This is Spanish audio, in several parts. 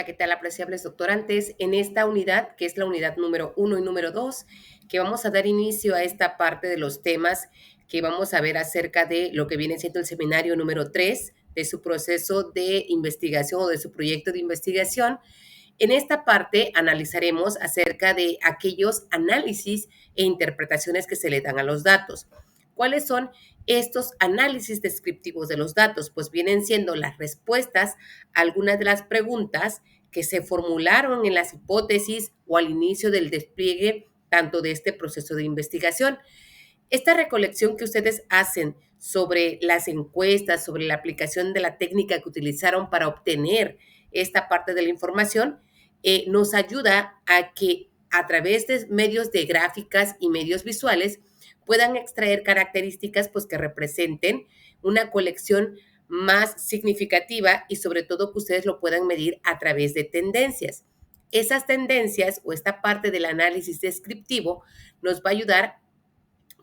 Hola, ¿qué tal, apreciables doctorantes? En esta unidad, que es la unidad número 1 y número 2, que vamos a dar inicio a esta parte de los temas que vamos a ver acerca de lo que viene siendo el seminario número 3 de su proceso de investigación o de su proyecto de investigación. En esta parte analizaremos acerca de aquellos análisis e interpretaciones que se le dan a los datos. ¿Cuáles son estos análisis descriptivos de los datos? Pues vienen siendo las respuestas a algunas de las preguntas que se formularon en las hipótesis o al inicio del despliegue tanto de este proceso de investigación. Esta recolección que ustedes hacen sobre las encuestas, sobre la aplicación de la técnica que utilizaron para obtener esta parte de la información, nos ayuda a que a través de medios de gráficas y medios visuales puedan extraer características pues, que representen una colección más significativa y sobre todo que ustedes lo puedan medir a través de tendencias. Esas tendencias o esta parte del análisis descriptivo nos va a ayudar,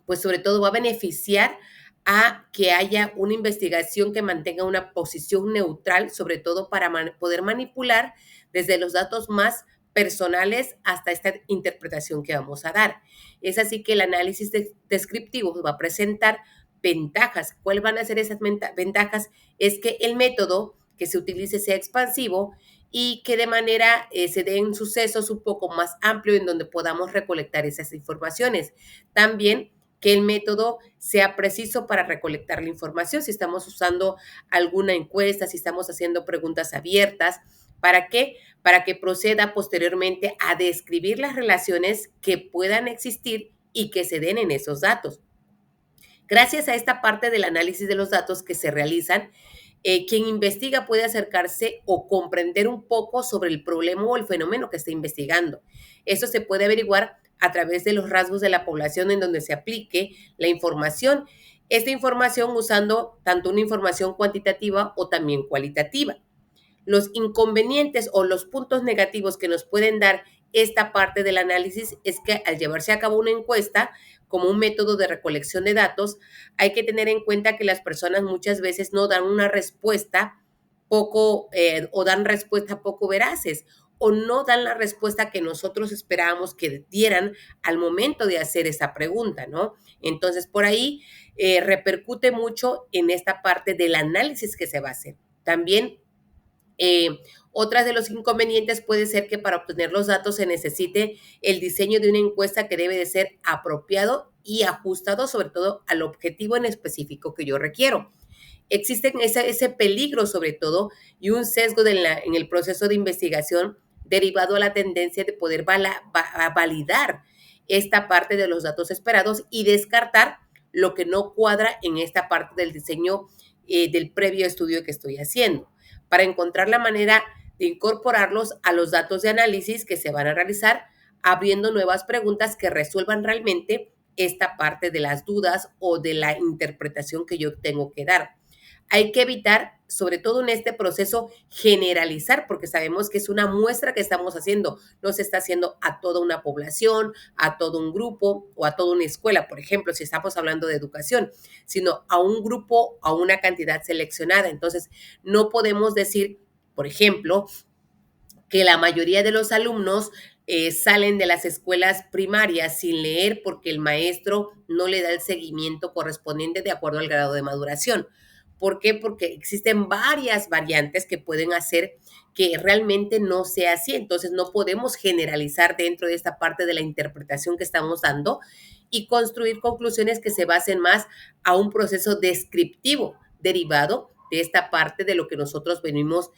pues sobre todo va a beneficiar a que haya una investigación que mantenga una posición neutral, sobre todo para poder manipular desde los datos más personales hasta esta interpretación que vamos a dar. Es así que el análisis descriptivo va a presentar ventajas. ¿Cuáles van a ser esas ventajas? Es que el método que se utilice sea expansivo y que de manera se den sucesos un poco más amplios en donde podamos recolectar esas informaciones. También que el método sea preciso para recolectar la información, si estamos usando alguna encuesta, si estamos haciendo preguntas abiertas. ¿Para qué? Para que proceda posteriormente a describir las relaciones que puedan existir y que se den en esos datos. Gracias a esta parte del análisis de los datos que se realizan, quien investiga puede acercarse o comprender un poco sobre el problema o el fenómeno que está investigando. Eso se puede averiguar a través de los rasgos de la población en donde se aplique la información. Esta información usando tanto una información cuantitativa o también cualitativa. Los inconvenientes o los puntos negativos que nos pueden dar esta parte del análisis es que al llevarse a cabo una encuesta como un método de recolección de datos, hay que tener en cuenta que las personas muchas veces no dan una respuesta poco o dan respuestas poco veraces o no dan la respuesta que nosotros esperábamos que dieran al momento de hacer esa pregunta, ¿no? Entonces, por ahí repercute mucho en esta parte del análisis que se va a hacer. También otras de los inconvenientes puede ser que para obtener los datos se necesite el diseño de una encuesta que debe de ser apropiado y ajustado sobre todo al objetivo en específico que yo requiero. Existe ese peligro sobre todo y un sesgo en el proceso de investigación derivado a la tendencia de poder validar esta parte de los datos esperados y descartar lo que no cuadra en esta parte del diseño del previo estudio que estoy haciendo, para encontrar la manera de incorporarlos a los datos de análisis que se van a realizar, abriendo nuevas preguntas que resuelvan realmente esta parte de las dudas o de la interpretación que yo tengo que dar. Hay que evitar, sobre todo en este proceso, generalizar, porque sabemos que es una muestra que estamos haciendo. No se está haciendo a toda una población, a todo un grupo o a toda una escuela, por ejemplo, si estamos hablando de educación, sino a un grupo, a una cantidad seleccionada. Entonces, no podemos decir, por ejemplo, que la mayoría de los alumnos salen de las escuelas primarias sin leer porque el maestro no le da el seguimiento correspondiente de acuerdo al grado de maduración. ¿Por qué? Porque existen varias variantes que pueden hacer que realmente no sea así. Entonces no podemos generalizar dentro de esta parte de la interpretación que estamos dando y construir conclusiones que se basen más a un proceso descriptivo derivado de esta parte de lo que nosotros venimos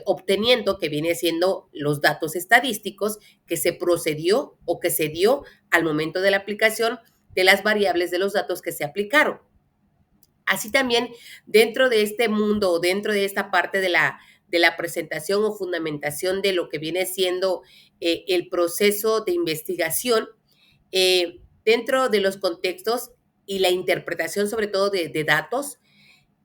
obteniendo, que viene siendo los datos estadísticos que se procedió o que se dio al momento de la aplicación de las variables de los datos que se aplicaron. Así también, dentro de este mundo o dentro de esta parte de la presentación o fundamentación de lo que viene siendo el proceso de investigación, dentro de los contextos y la interpretación sobre todo de datos,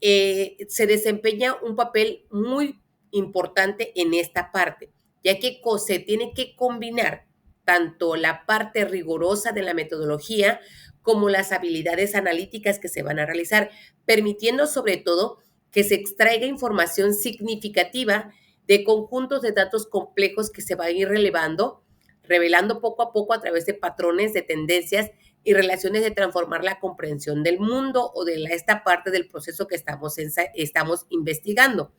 se desempeña un papel muy importante en esta parte, ya que se tiene que combinar tanto la parte rigurosa de la metodología como las habilidades analíticas que se van a realizar, permitiendo sobre todo que se extraiga información significativa de conjuntos de datos complejos que se van a ir revelando poco a poco a través de patrones, de tendencias y relaciones de transformar la comprensión del mundo o de esta parte del proceso que estamos investigando.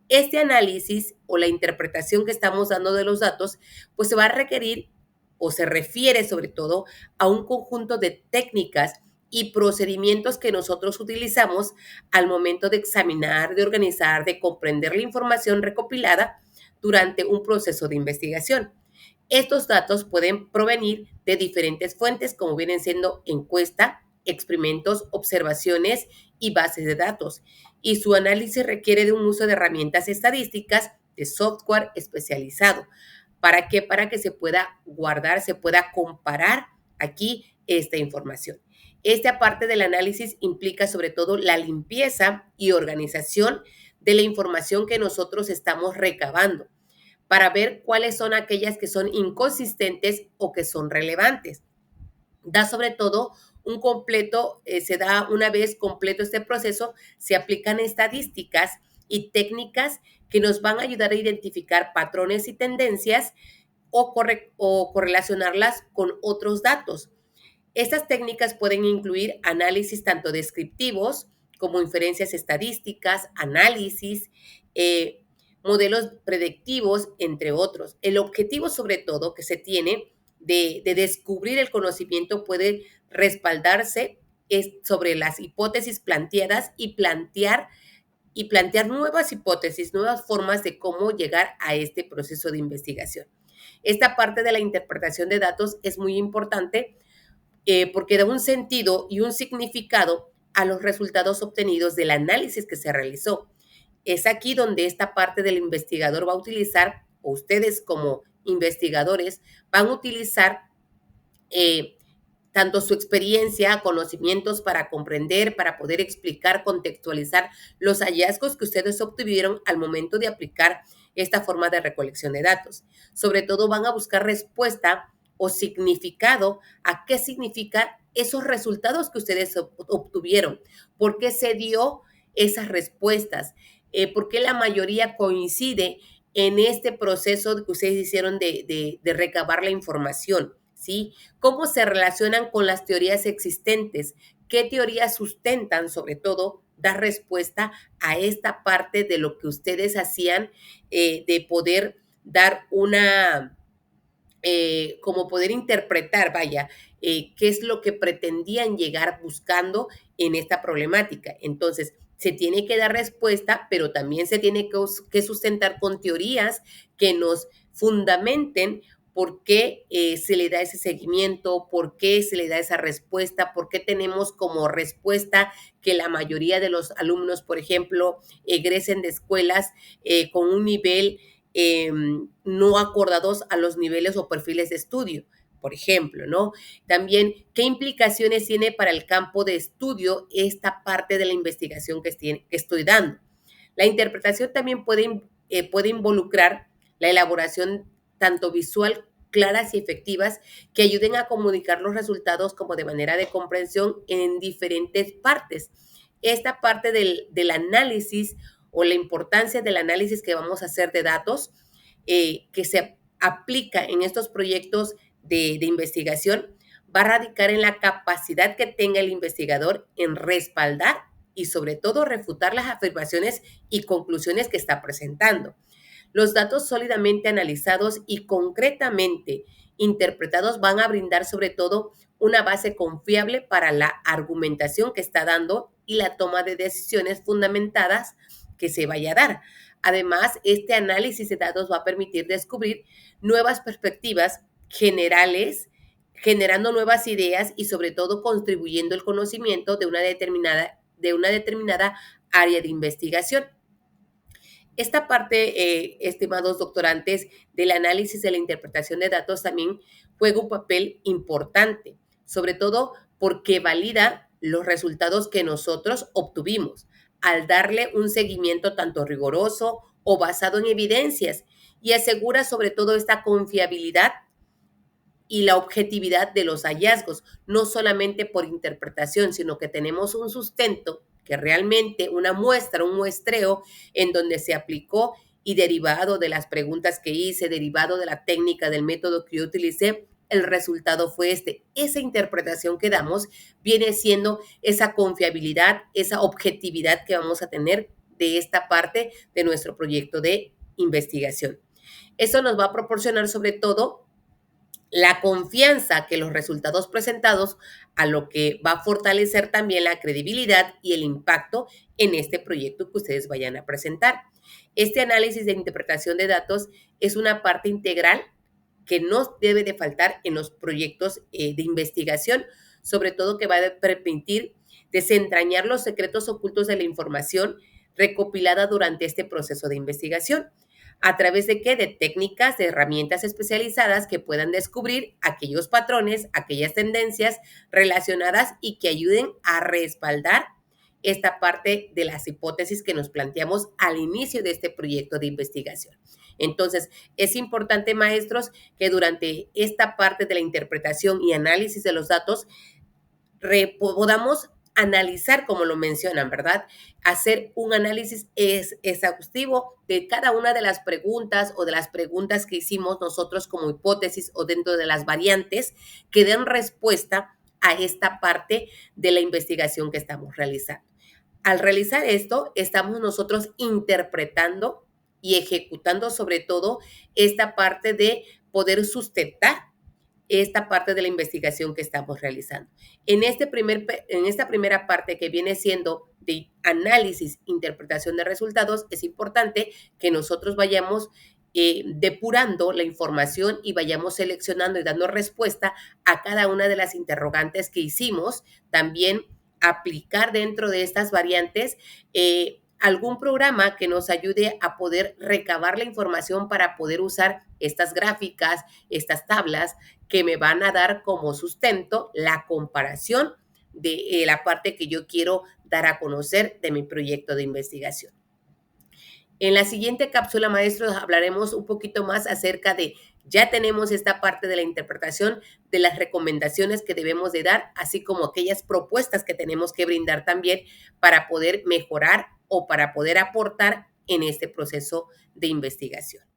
Este análisis o la interpretación que estamos dando de los datos, pues se va a requerir o se refiere sobre todo a un conjunto de técnicas y procedimientos que nosotros utilizamos al momento de examinar, de organizar, de comprender la información recopilada durante un proceso de investigación. Estos datos pueden provenir de diferentes fuentes, como vienen siendo encuesta, experimentos, observaciones y bases de datos. Y su análisis requiere de un uso de herramientas estadísticas, de software especializado. ¿Para qué? Para que se pueda guardar, se pueda comparar aquí esta información. Esta parte del análisis implica sobre todo la limpieza y organización de la información que nosotros estamos recabando para ver cuáles son aquellas que son inconsistentes o que son relevantes. Da sobre todo un completo, se da una vez completo este proceso, se aplican estadísticas y técnicas que nos van a ayudar a identificar patrones y tendencias o correlacionarlas con otros datos. Estas técnicas pueden incluir análisis tanto descriptivos como inferencias estadísticas, análisis, modelos predictivos, entre otros. El objetivo, sobre todo, que se tiene de descubrir el conocimiento puede respaldarse sobre las hipótesis planteadas y plantear nuevas hipótesis, nuevas formas de cómo llegar a este proceso de investigación. Esta parte de la interpretación de datos es muy importante porque da un sentido y un significado a los resultados obtenidos del análisis que se realizó. Es aquí donde esta parte del investigador va a utilizar, o ustedes como investigadores van a utilizar eh, tanto su experiencia, conocimientos para comprender, para poder explicar, contextualizar los hallazgos que ustedes obtuvieron al momento de aplicar esta forma de recolección de datos. Sobre todo van a buscar respuesta o significado a qué significan esos resultados que ustedes obtuvieron, por qué se dio esas respuestas, por qué la mayoría coincide en este proceso que ustedes hicieron de recabar la información, ¿sí? ¿Cómo se relacionan con las teorías existentes? ¿Qué teorías sustentan, sobre todo, dar respuesta a esta parte de lo que ustedes hacían, de poder dar como poder interpretar, vaya, qué es lo que pretendían llegar buscando en esta problemática? Entonces, se tiene que dar respuesta, pero también se tiene que sustentar con teorías que nos fundamenten por qué se le da ese seguimiento, por qué se le da esa respuesta, por qué tenemos como respuesta que la mayoría de los alumnos, por ejemplo, egresen de escuelas con un nivel no acordados a los niveles o perfiles de estudio, por ejemplo, ¿no? También, ¿qué implicaciones tiene para el campo de estudio esta parte de la investigación que estoy dando? La interpretación también puede involucrar la elaboración tanto visual claras y efectivas que ayuden a comunicar los resultados como de manera de comprensión en diferentes partes. Esta parte del análisis o la importancia del análisis que vamos a hacer de datos que se aplica en estos proyectos de investigación va a radicar en la capacidad que tenga el investigador en respaldar y sobre todo refutar las afirmaciones y conclusiones que está presentando. Los datos sólidamente analizados y concretamente interpretados van a brindar sobre todo una base confiable para la argumentación que está dando y la toma de decisiones fundamentadas que se vaya a dar. Además, este análisis de datos va a permitir descubrir nuevas perspectivas generales, generando nuevas ideas y sobre todo contribuyendo el conocimiento de una determinada área de investigación. Esta parte, estimados doctorantes, del análisis de la interpretación de datos también juega un papel importante, sobre todo porque valida los resultados que nosotros obtuvimos al darle un seguimiento tanto riguroso o basado en evidencias y asegura sobre todo esta confiabilidad y la objetividad de los hallazgos, no solamente por interpretación, sino que tenemos un sustento que realmente una muestra, un muestreo en donde se aplicó y derivado de las preguntas que hice, derivado de la técnica, del método que yo utilicé, el resultado fue este. Esa interpretación que damos viene siendo esa confiabilidad, esa objetividad que vamos a tener de esta parte de nuestro proyecto de investigación. Eso nos va a proporcionar sobre todo la confianza que los resultados presentados, a lo que va a fortalecer también la credibilidad y el impacto en este proyecto que ustedes vayan a presentar. Este análisis de interpretación de datos es una parte integral que no debe de faltar en los proyectos de investigación, sobre todo que va a permitir desentrañar los secretos ocultos de la información recopilada durante este proceso de investigación. ¿A través de qué? De técnicas, de herramientas especializadas que puedan descubrir aquellos patrones, aquellas tendencias relacionadas y que ayuden a respaldar esta parte de las hipótesis que nos planteamos al inicio de este proyecto de investigación. Entonces, es importante, maestros, que durante esta parte de la interpretación y análisis de los datos podamos analizar, como lo mencionan, ¿verdad? Hacer un análisis exhaustivo de cada una de las preguntas o de las preguntas que hicimos nosotros como hipótesis o dentro de las variantes que den respuesta a esta parte de la investigación que estamos realizando. Al realizar esto, estamos nosotros interpretando y ejecutando sobre todo esta parte de poder sustentar esta parte de la investigación que estamos realizando. En esta primera parte que viene siendo de análisis, interpretación de resultados, es importante que nosotros vayamos depurando la información y vayamos seleccionando y dando respuesta a cada una de las interrogantes que hicimos. También aplicar dentro de estas variantes algún programa que nos ayude a poder recabar la información para poder usar estas gráficas, estas tablas que me van a dar como sustento la comparación de la parte que yo quiero dar a conocer de mi proyecto de investigación. En la siguiente cápsula, maestros, hablaremos un poquito más acerca de, ya tenemos esta parte de la interpretación, de las recomendaciones que debemos de dar, así como aquellas propuestas que tenemos que brindar también para poder mejorar o para poder aportar en este proceso de investigación.